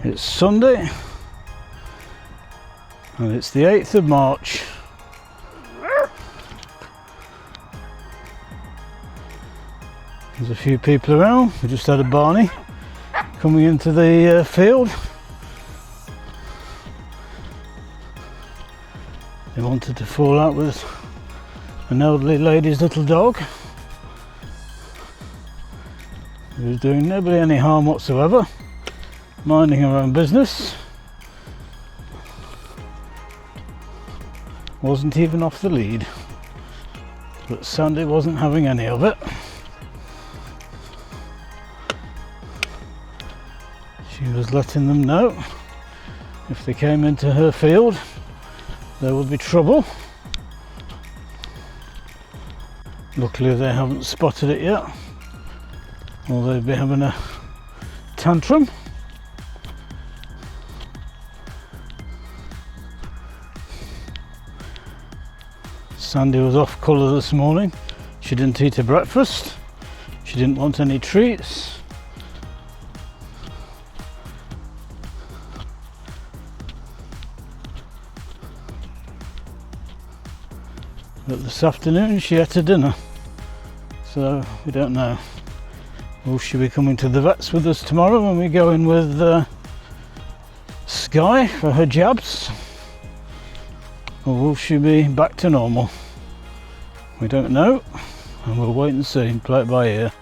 It's Sunday and it's the 8th of March. There's a few people around. We just had a Barney coming into the field. He wanted to fall out with an elderly lady's little dog. He was doing nobody any harm whatsoever, minding her own business. Wasn't even off the lead, but Sandy wasn't having any of it. She was letting them know if they came into her field there would be trouble. Luckily they haven't spotted it yet, or they'd be having a tantrum. Sandy was off colour this morning. She didn't eat her breakfast. She didn't want any treats. But this afternoon she ate her dinner, so we don't know. Will she be coming to the vets with us tomorrow when we go in with Sky for her jabs? Or will she be back to normal? We don't know, and we'll wait and see and play it by ear.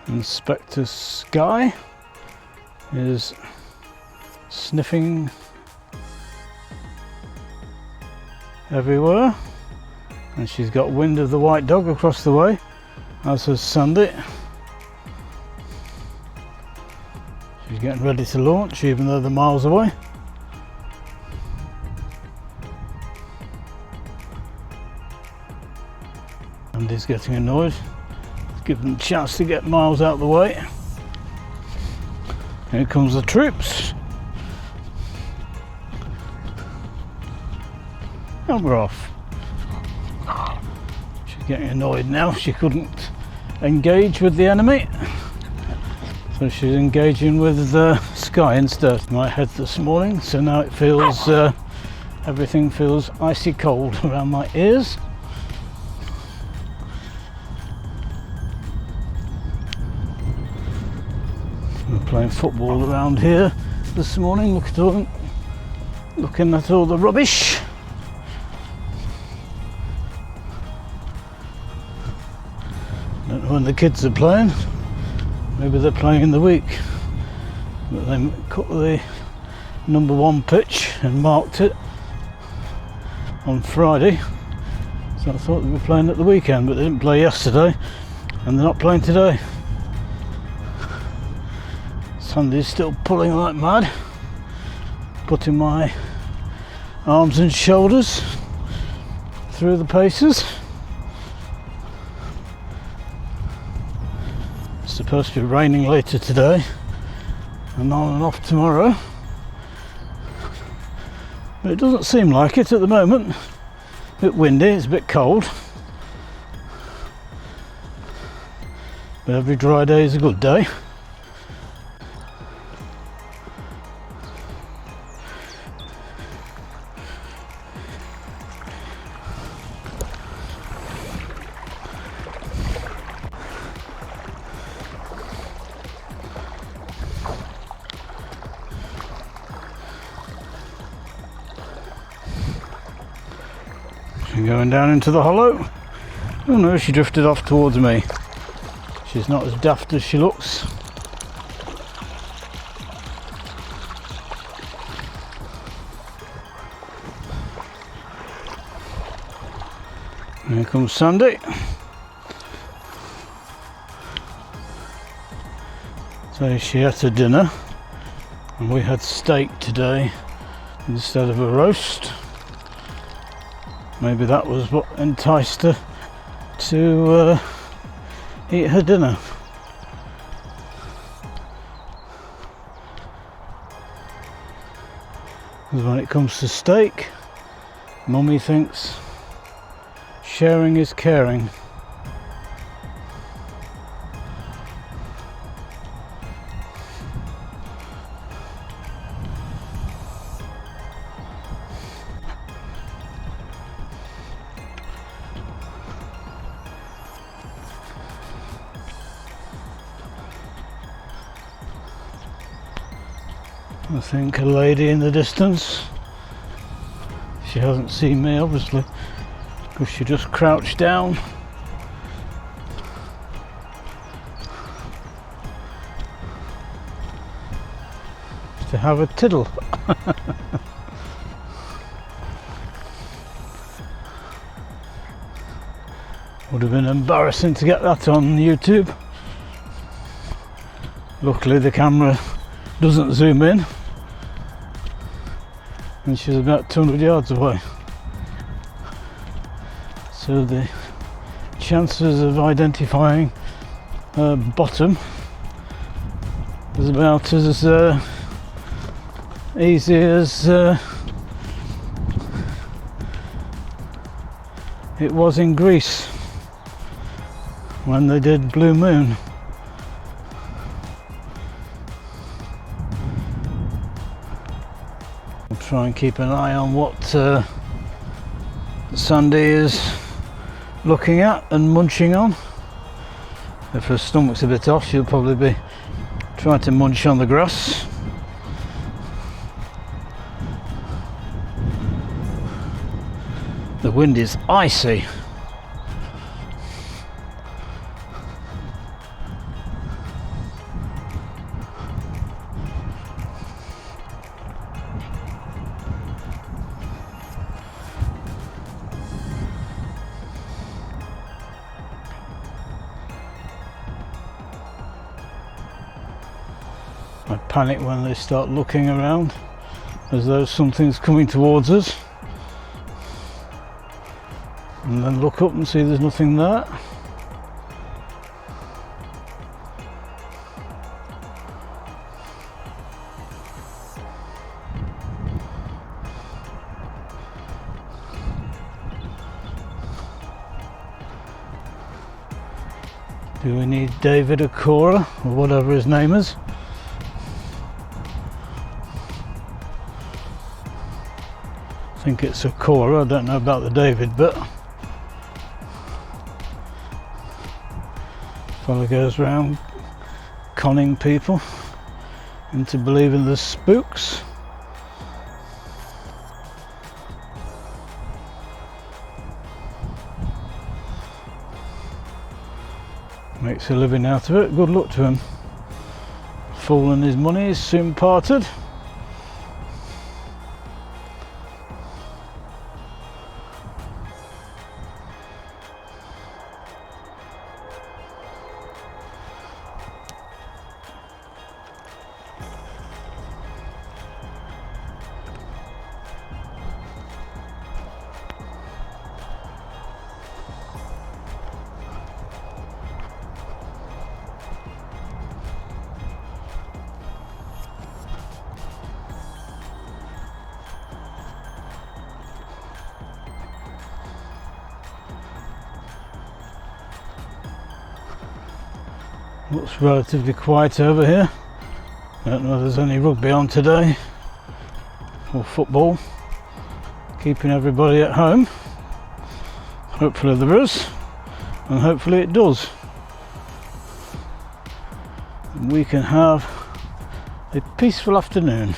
Inspector Sky is sniffing everywhere, and she's got wind of the white dog across the way, as has Sandy. She's getting ready to launch even though they're miles away. Sandy's getting annoyed. Give them a chance to get miles out of the way. Here comes the troops. And we're off. She's getting annoyed now. She couldn't engage with the enemy, so she's engaging with Sky instead. My head this morning, so now it feels everything feels icy cold around my ears. Playing football around here this morning, looking at all the rubbish. Don't know when the kids are playing, maybe they're playing in the week, but they cut the number 1 pitch and marked it on Friday, so I thought they were playing at the weekend, but they didn't play yesterday and they're not playing today. Sandy's still pulling like mad, putting my arms and shoulders through the paces. It's supposed to be raining later today and on and off tomorrow, but it doesn't seem like it at the moment. A bit windy, it's a bit cold, but every dry day is a good day. Going down into the hollow. Oh no, she drifted off towards me. She's not as daft as she looks. Here comes Sandy. So she had her dinner, and we had steak today instead of a roast. Maybe that was what enticed her to eat her dinner. Because when it comes to steak, Mummy thinks sharing is caring. I think a lady in the distance. She hasn't seen me obviously, because she just crouched down. To have a tiddle. Would have been embarrassing to get that on YouTube. Luckily the camera doesn't zoom in, and she's about 200 yards away, so the chances of identifying her bottom is about as easy as it was in Greece when they did Blue Moon. I'll try and keep an eye on what Sandy is looking at and munching on. If her stomach's a bit off, she'll probably be trying to munch on the grass. The wind is icy. I panic when they start looking around as though something's coming towards us, and then look up and see there's nothing there. Do we need David or Cora or whatever his name is? I think it's a Cora, I don't know about the David bit. Fella goes around conning people into believing there's spooks. Makes a living out of it, good luck to him. Fool and his money is soon parted. Looks relatively quiet over here. I don't know if there's any rugby on today or football, keeping everybody at home. Hopefully there is, and hopefully it does. And we can have a peaceful afternoon.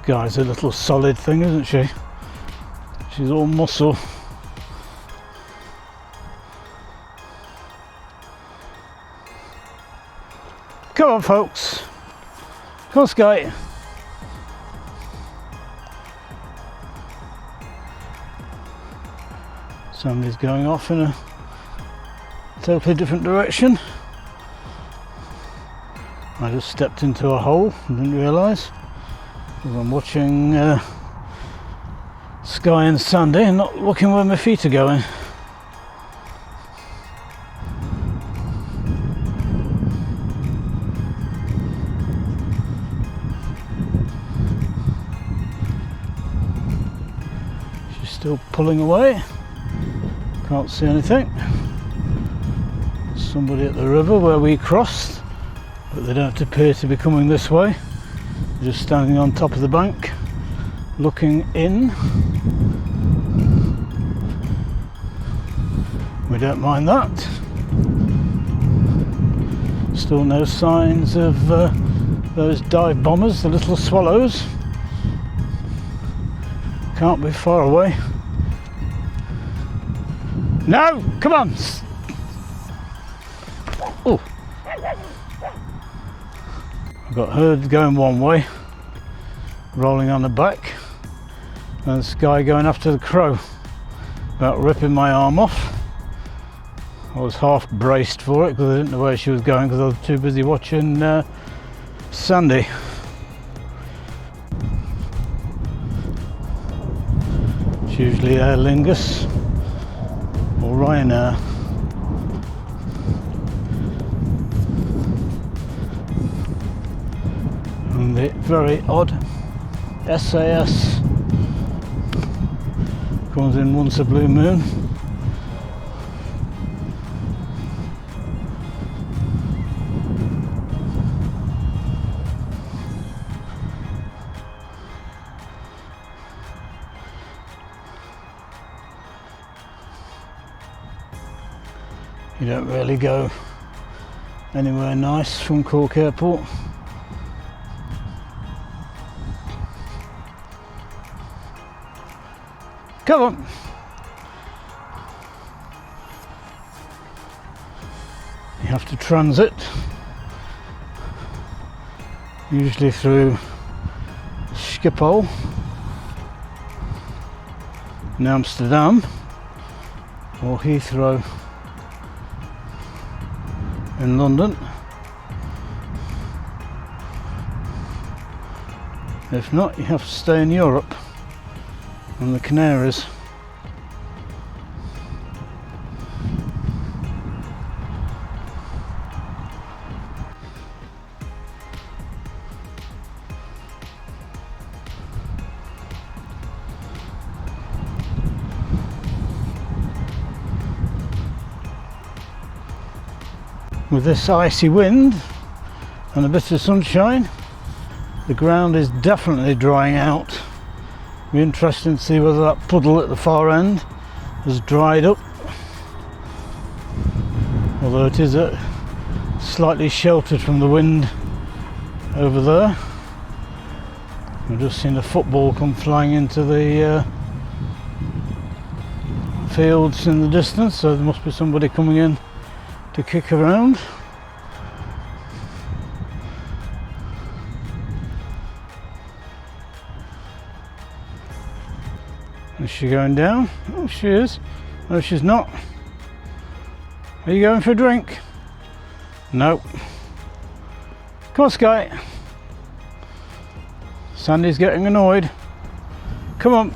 Guy's a little solid thing, isn't she? She's all muscle. Come on folks, come on Sky. Somebody's going off in a totally different direction. I just stepped into a hole and didn't realise. I'm watching Sky and sandy and not looking where my feet are going. She's still pulling away. Can't see anything. Somebody at the river where we crossed, but they don't appear to be coming this way. They're just standing on top of the bank, looking in. We don't mind that. Still no signs of those dive bombers, the little swallows. Can't be far away. No, come on. Oh, I've got herds going one way, rolling on the back, and this guy going after the crow, about ripping my arm off. I was half braced for it because I didn't know where she was going because I was too busy watching Sandy. It's usually Aer Lingus or Ryanair. And the very odd SAS comes in once a blue moon. You don't really go anywhere nice from Cork Airport. Come on! You have to transit, usually through Schiphol in Amsterdam or Heathrow in London. If not, you have to stay in Europe and the Canaries. With this icy wind and a bit of sunshine, the ground is definitely drying out. It'll be interesting to see whether that puddle at the far end has dried up, although it is slightly sheltered from the wind over there. I've just seen a football come flying into the fields in the distance, so there must be somebody coming in to kick around. Is she going down? Oh, she is. No, she's not. Are you going for a drink? No. Come on, Sky. Sandy's getting annoyed. Come on.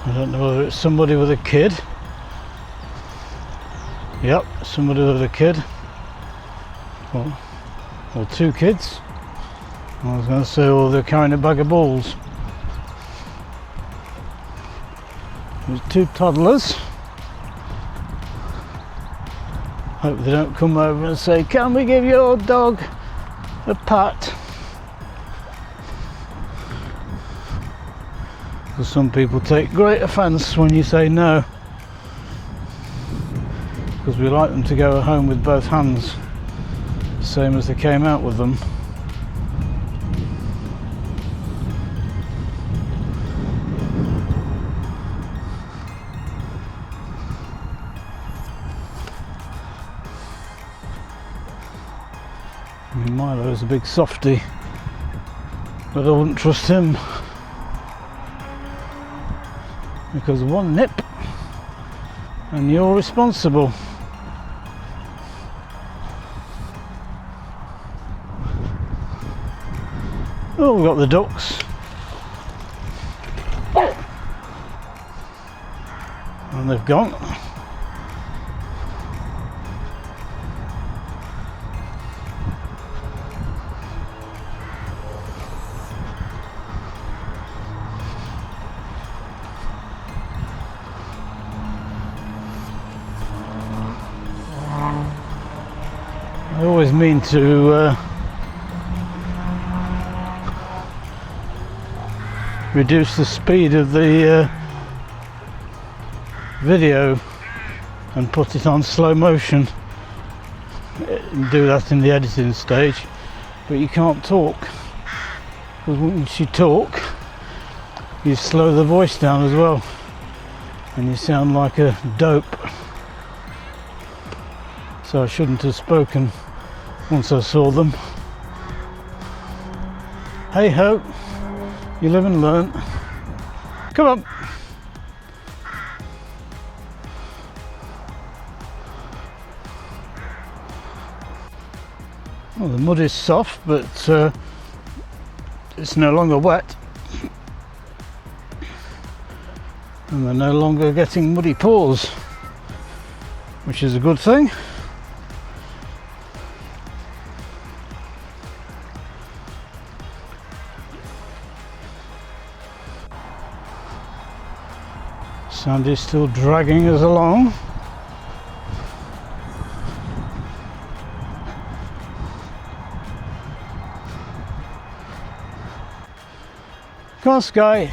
I don't know whether it's somebody with a kid. Yep, somebody with a kid. Or two kids. I was going to say, oh, they're carrying a bag of balls. There's two toddlers. Hope they don't come over and say, can we give your dog a pat? Because some people take great offence when you say no. Because we like them to go home with both hands, same as they came out with them. I mean, Milo's a big softie, but I wouldn't trust him. Because one nip and you're responsible. Oh, we've got the ducks. And they've gone. I always mean to reduce the speed of the video and put it on slow motion and do that in the editing stage, but you can't talk, because once you talk you slow the voice down as well and you sound like a dope. So I shouldn't have spoken once I saw them. Hey ho, you live and learn. Come on. Well, the mud is soft, but it's no longer wet. And they're no longer getting muddy paws, which is a good thing. Sandy's still dragging us along. Come on, Sky.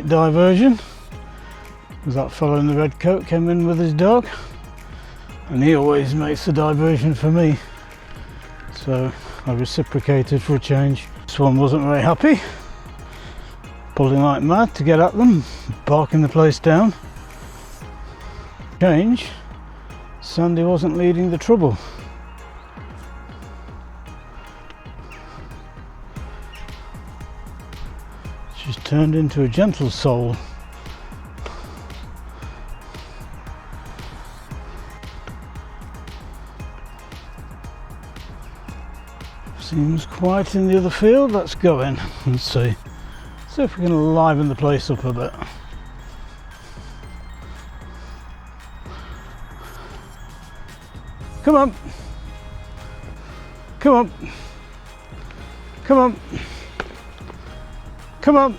Diversion, because that fellow in the red coat came in with his dog, and he always makes the diversion for me, so I reciprocated for a change. This one wasn't very happy, pulling like mad to get at them, barking the place down. Change, Sandy wasn't leading the trouble. She's turned into a gentle soul. Seems quiet in the other field. Let's go in and see if we can liven the place up a bit. Come on, come on, come on. Come on.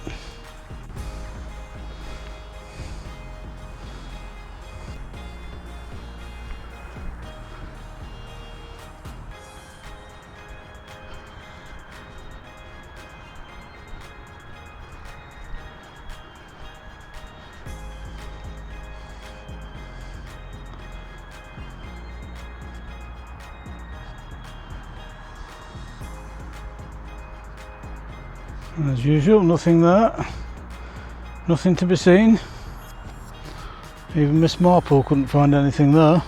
As usual, nothing there, nothing to be seen. Even Miss Marple couldn't find anything there.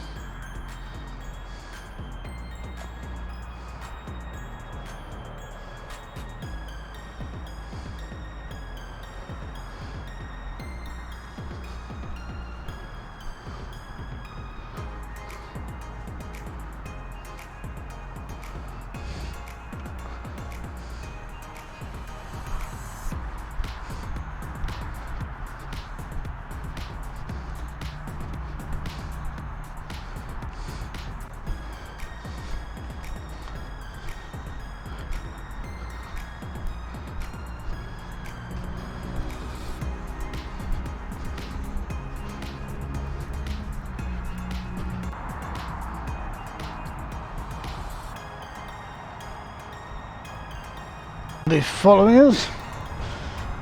He's following us.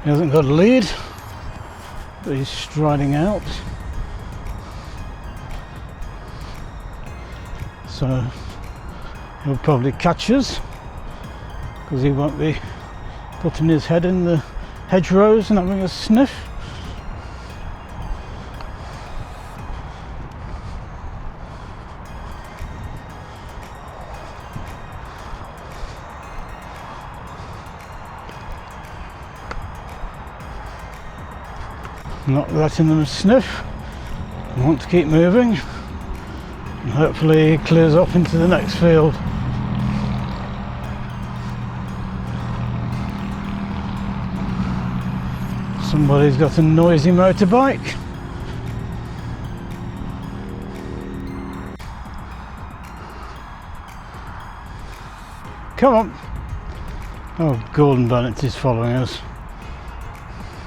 He hasn't got a lead, but he's striding out. So he'll probably catch us, because he won't be putting his head in the hedgerows and having a sniff. Not letting them sniff. I want to keep moving, and hopefully he clears off into the next field. Somebody's got a noisy motorbike. Come on. Oh, Gordon Bennett is following us.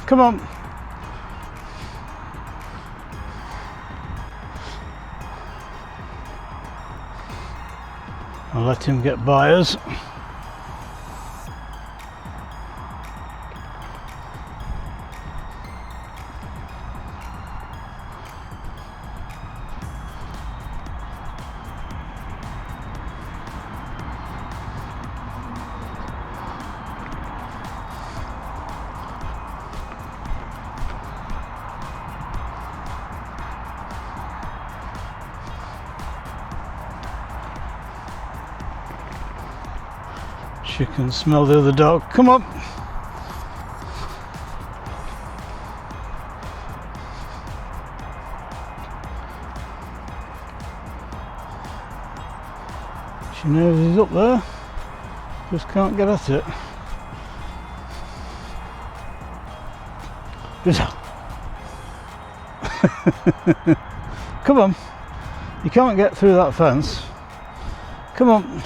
Come on. I'll let him get by us. She can smell the other dog. Come on. She knows he's up there, just can't get at it. Come on, you can't get through that fence. Come on.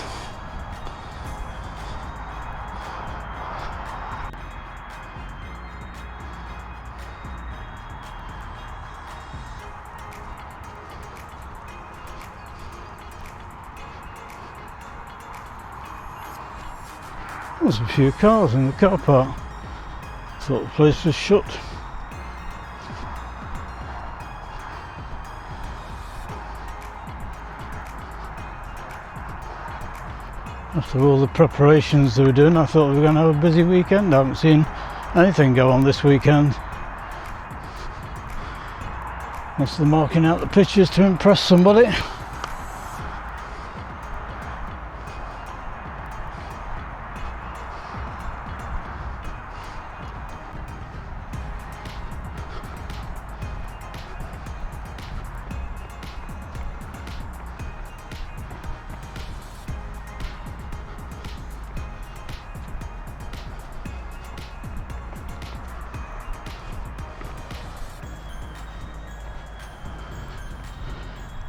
There's a few cars in the car park. Thought the place was shut. After all the preparations they were doing, I thought we were going to have a busy weekend. I haven't seen anything go on this weekend. Unless they're marking out the pictures to impress somebody.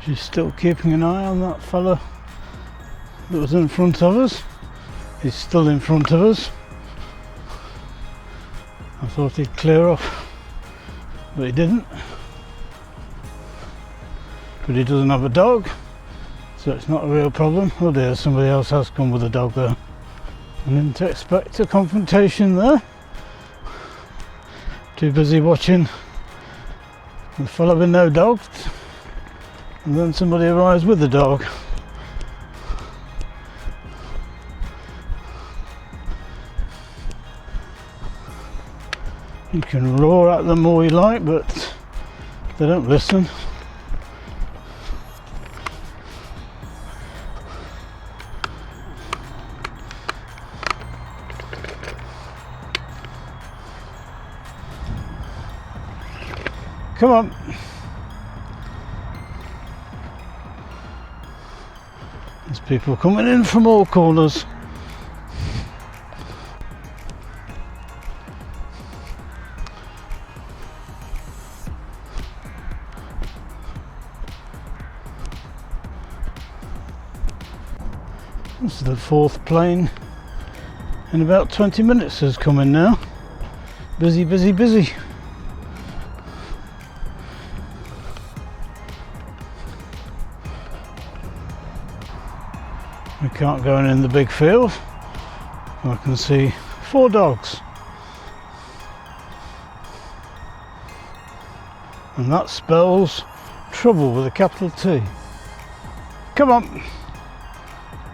She's still keeping an eye on that fella that was in front of us. He's still in front of us. I thought he'd clear off, but he didn't. But he doesn't have a dog, so it's not a real problem. Oh dear, somebody else has come with a dog there. I didn't expect a confrontation there. Too busy watching the fella with no dog. And then somebody arrives with the dog. You can roar at them all you like, but they don't listen. Come on. There's people coming in from all corners. This is the fourth plane in about 20 minutes has come in now. Busy, busy, busy. We can't go in the big field. I can see 4 dogs. And that spells trouble with a capital T. Come on.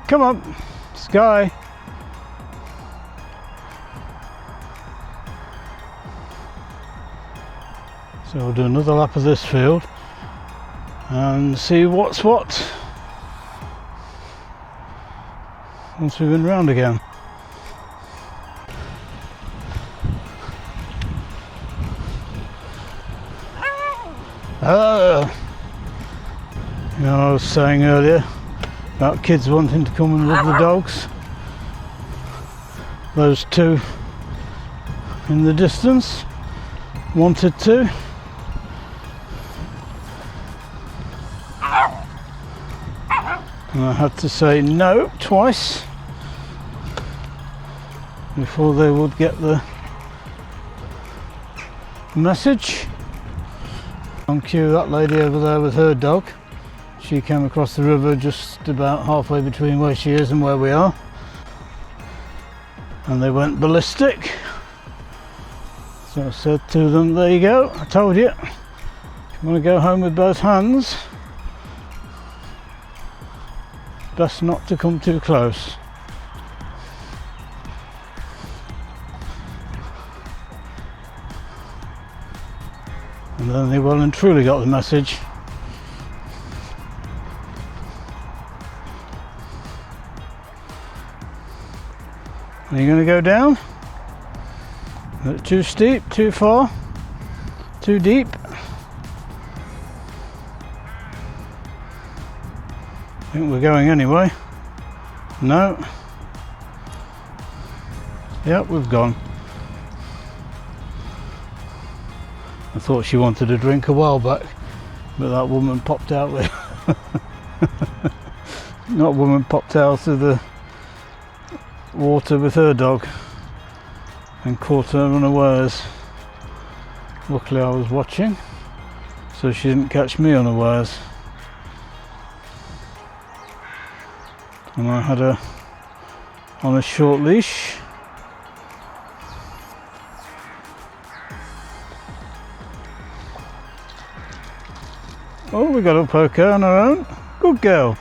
Come on. Sky. So we'll do another lap of this field and see what's what once we've been round again. You know, I was saying earlier about kids wanting to come and rub the dogs. Those two in the distance wanted to. And I had to say no twice before they would get the message. On cue, that lady over there with her dog. She came across the river just about halfway between where she is and where we are. And they went ballistic. So I said to them, there you go, I told you. If you want to go home with both hands, best not to come too close. And then they well and truly got the message. Are you going to go down? Is it too steep, too far, too deep? I think we're going anyway. No. Yep, we've gone. I thought she wanted a drink a while back, but that woman popped out with that woman popped out of the water with her dog and caught her unawares. Luckily I was watching, so she didn't catch me unawares. And I had her on a short leash. Oh, we got up okay on our own. Good girl.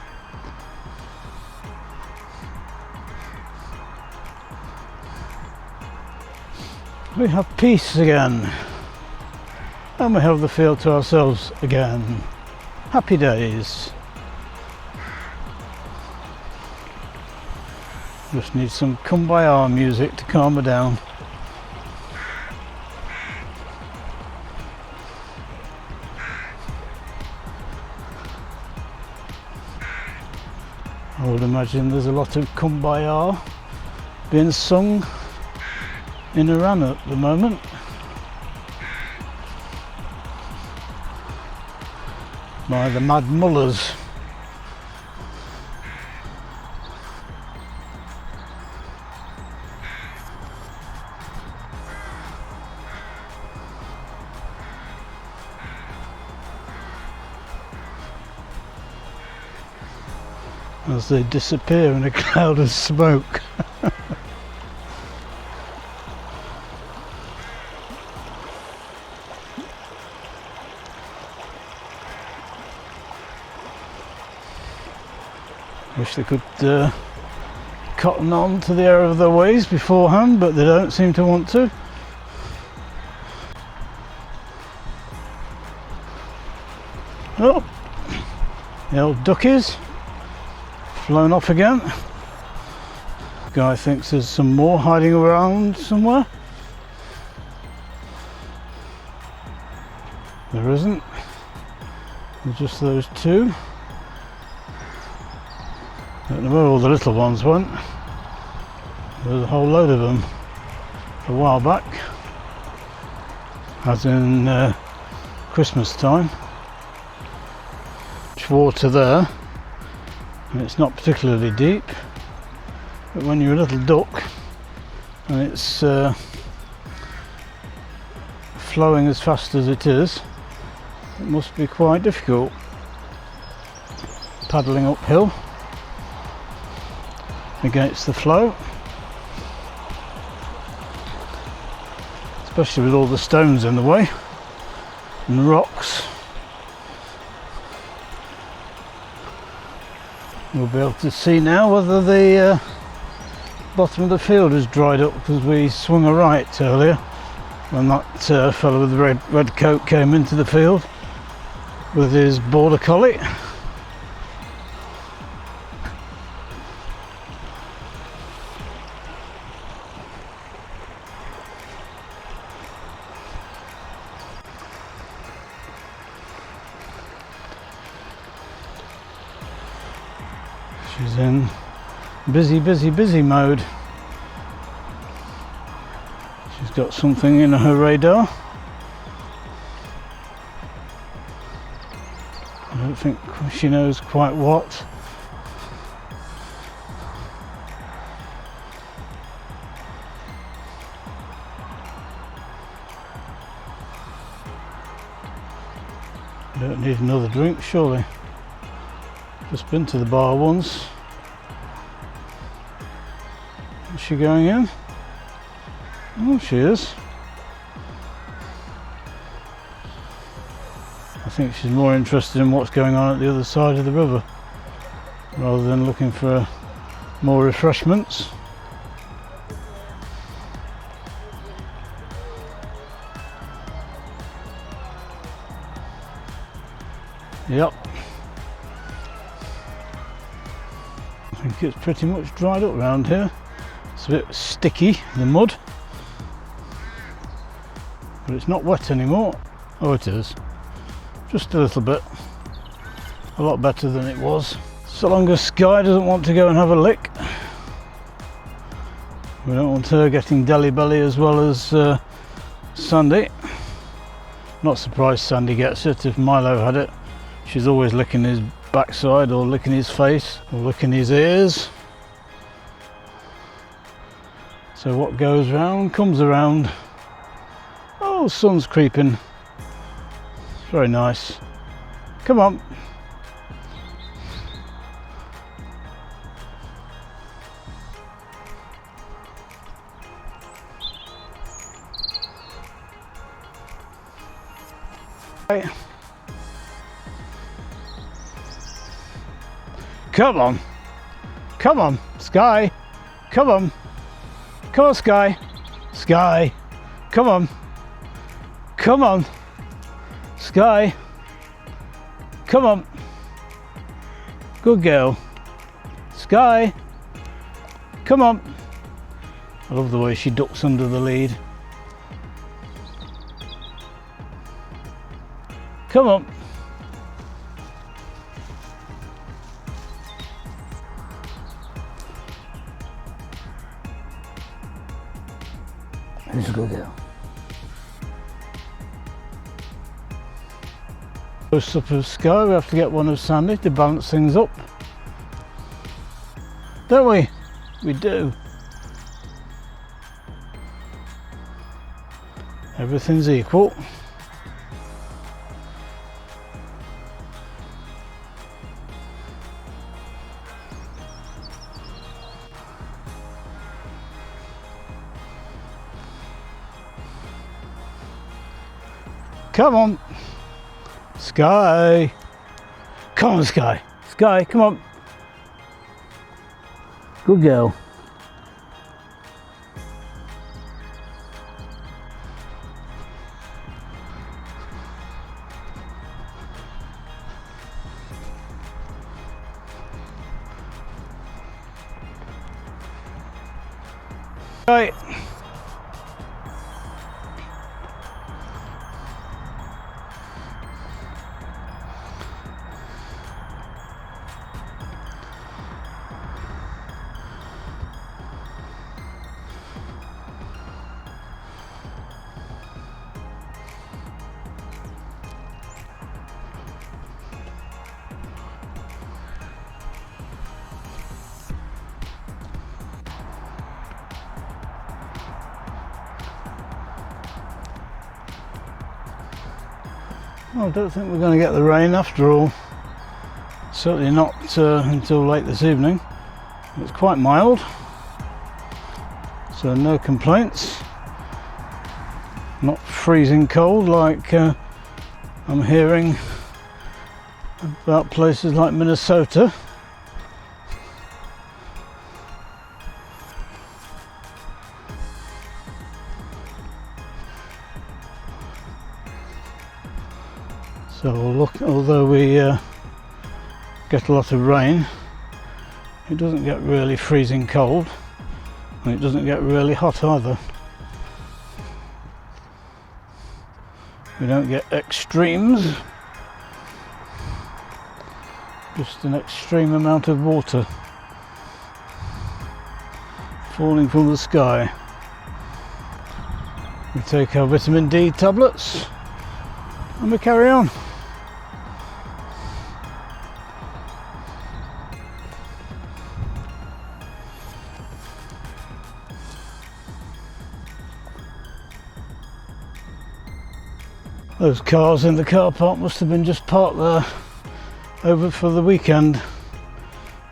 We have peace again. And we have the field to ourselves again. Happy days. Just need some kumbaya music to calm her down. I would imagine there's a lot of kumbaya being sung in Iran at the moment. By the mad mullahs. As they disappear in a cloud of smoke. Wish they could cotton on to the error of their ways beforehand, but they don't seem to want to. Oh, the old duckies. Flown off again. Guy thinks there's some more hiding around somewhere. There isn't. There's just those two. Don't know where all the little ones went. There's a whole load of them a while back, as in Christmas time. Much water there. And it's not particularly deep, but when you're a little duck and it's flowing as fast as it is, it must be quite difficult paddling uphill against the flow, especially with all the stones in the way and rocks. We'll be able to see now whether the bottom of the field has dried up, because we swung a right earlier when that fellow with the red coat came into the field with his border collie. She's in busy mode. She's got something in her radar. I don't think she knows quite what. I don't need another drink, surely. Just been to the bar once. Is she going in? Oh, she is. I think she's more interested in what's going on at the other side of the river rather than looking for more refreshments. Yep. I think it's pretty much dried up around here. It's a bit sticky, the mud, but it's not wet anymore. Oh, it is. Just a little bit. A lot better than it was. So long as Sky doesn't want to go and have a lick. We don't want her getting deli belly as well as Sandy. Not surprised Sandy gets it. If Milo had it, she's always licking his backside or licking his face or licking his ears. So what goes round comes around. Oh, sun's creeping. Very nice. Come on. Hey. Come on. Come on, Sky. Come on. Come on, Sky. Sky. Come on. Come on. Sky, come on. Good girl. Sky, come on. I love the way she ducks under the lead. Come on. Who's a good girl? Close up of Sky, we have to get one of Sandy to balance things up. Don't we? We do. Everything's equal. Come on. Sky, come on, Sky. Sky, come on. Good girl. Sky. Well, I don't think we're going to get the rain after all. Certainly not until late this evening. It's quite mild, so no complaints. Not freezing cold like I'm hearing about places like Minnesota. So look, although we get a lot of rain, it doesn't get really freezing cold, and it doesn't get really hot either. We don't get extremes, just an extreme amount of water. falling from the sky. We take our vitamin D tablets and we carry on. Those cars in the car park must have been just parked there over for the weekend,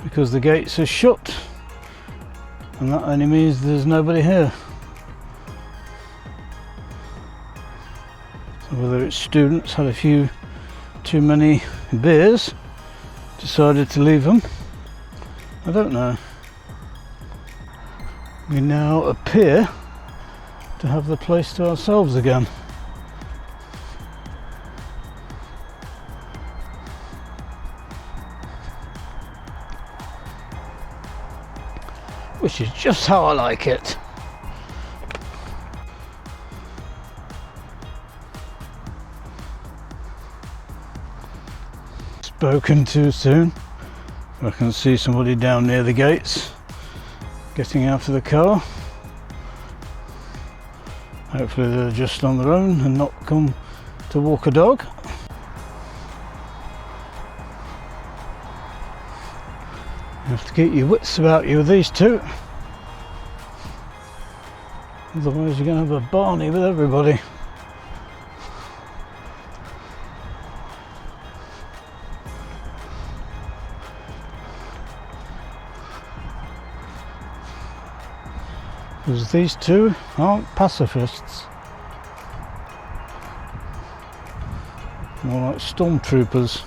because the gates are shut, and that only means there's nobody here. So whether it's students had a few too many beers, decided to leave them, I don't know. We now appear to have the place to ourselves again. Which is just how I like it. Spoken too soon. I can see somebody down near the gates getting out of the car. Hopefully they're just on their own and not come to walk a dog. You have to keep your wits about you with these two, otherwise you're going to have a Barney with everybody. Because these two aren't pacifists, more like stormtroopers.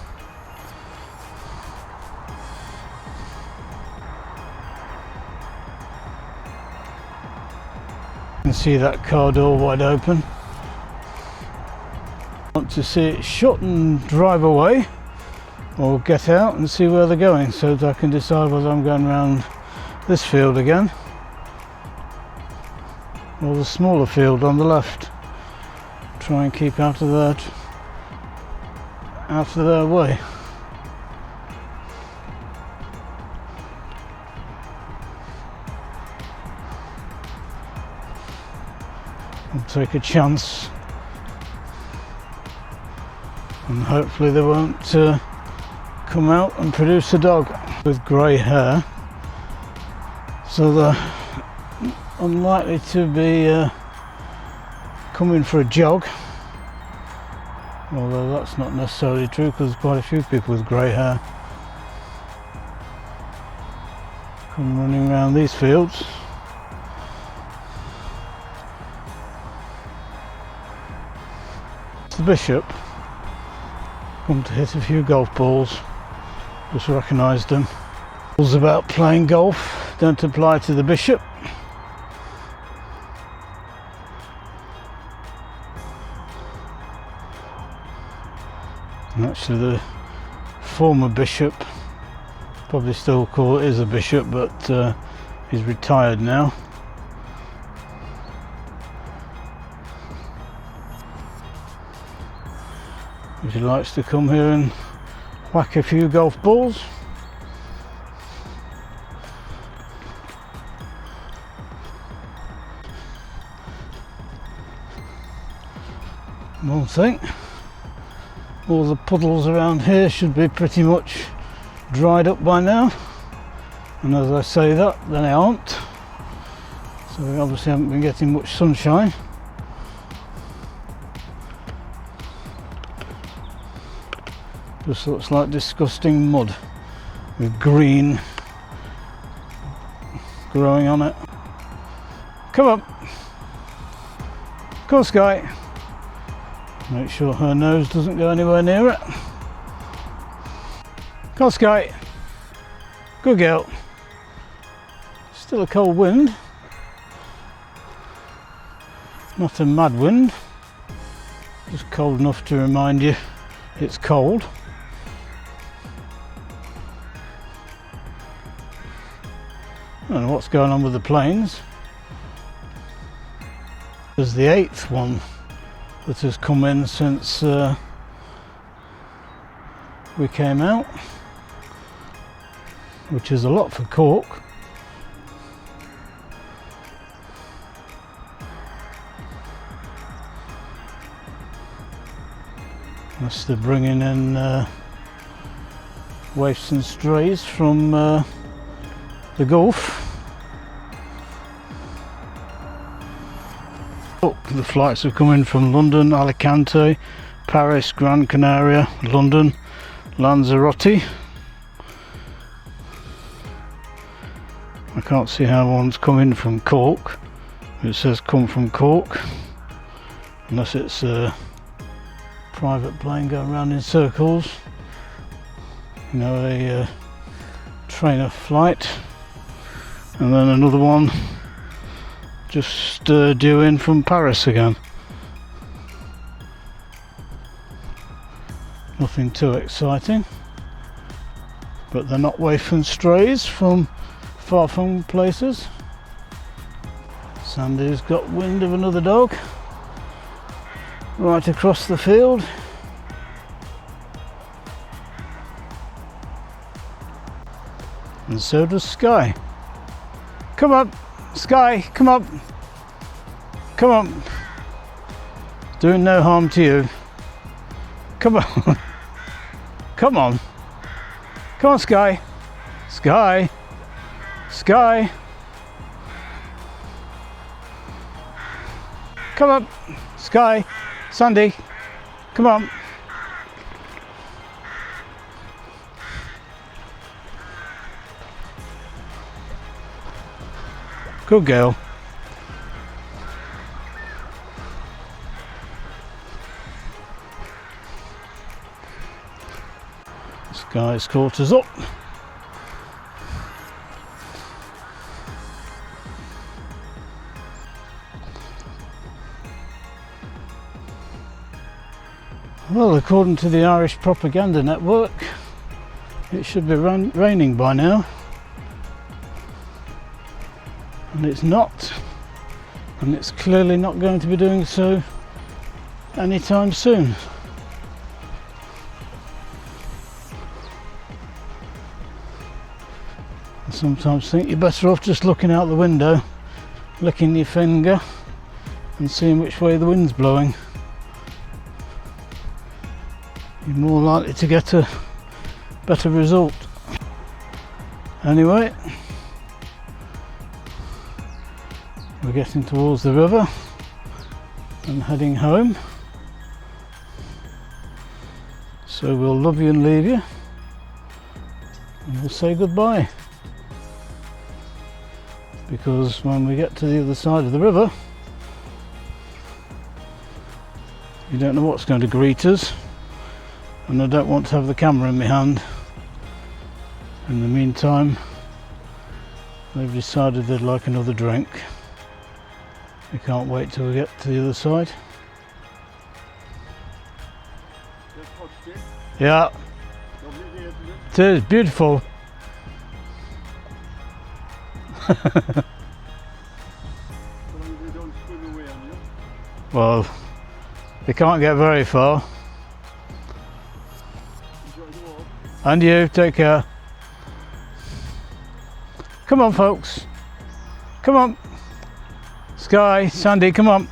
You can see that car door wide open. I want to see it shut and drive away, or get out and see where they're going, so that I can decide whether I'm going around this field again or the smaller field on the left. Try and keep out of their way. I'll take a chance, and hopefully they won't come out and produce a dog with grey hair, so they're unlikely to be coming for a jog, although that's not necessarily true, because there's quite a few people with grey hair come running around these fields. The bishop come to hit a few golf balls, just recognised them. Rules about playing golf don't apply to the bishop. And actually the former bishop, probably still call it is a bishop, but he's retired now. He likes to come here and whack a few golf balls. One thing, all the puddles around here should be pretty much dried up by now, and as I say that, then they aren't, so we obviously haven't been getting much sunshine. Just looks like disgusting mud with green growing on it. Come on, come on, Sky. Make sure her nose doesn't go anywhere near it. Come on, Sky. Good girl. Still a cold wind. Not a mad wind. Just cold enough to remind you it's cold. I don't know what's going on with the planes. There's the 8th one that has come in since we came out, which is a lot for Cork. Unless they're bringing in waifs and strays from the Gulf. Oh, the flights have come in from London, Alicante, Paris, Gran Canaria, London, Lanzarote. I can't see how one's come in from Cork. It says come from Cork, unless it's a private plane going around in circles. You know, a trainer flight, and then another one just due in from Paris again. Nothing too exciting, but they're not waif and strays from far from places. Sandy's got wind of another dog right across the field. And so does Sky. Come up, Sky, come up. Come on. Doing no harm to you. Come on. Come on. Come on, Sky. Sky. Sky. Come up, Sky. Sandy. Come on. Good girl. This guy's caught us up. Well, according to the Irish Propaganda Network, it should be raining by now. And it's not, and it's clearly not going to be doing so anytime soon. I sometimes think you're better off just looking out the window, licking your finger and seeing which way the wind's blowing. You're more likely to get a better result. Anyway, we're getting towards the river and heading home, so we'll love you and leave you, and we'll say goodbye, because when we get to the other side of the river, you don't know what's going to greet us, and I don't want to have the camera in my hand. In the meantime, they've decided they'd like another drink. We can't wait till we get to the other side. Yeah, it is beautiful. Well, they can't get very far. And you, take care. Come on, folks. Come on. Sky, Sandy, come on.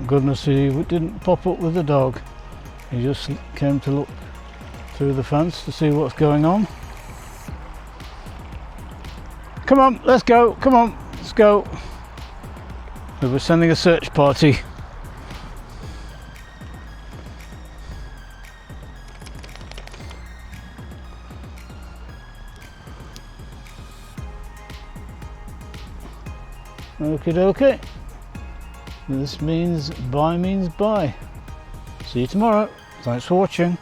Goodness, he didn't pop up with the dog. He just came to look through the fence to see what's going on. Come on, let's go. Come on, let's go. We were sending a search party. Okie dokie. This means bye. See you tomorrow. Thanks for watching.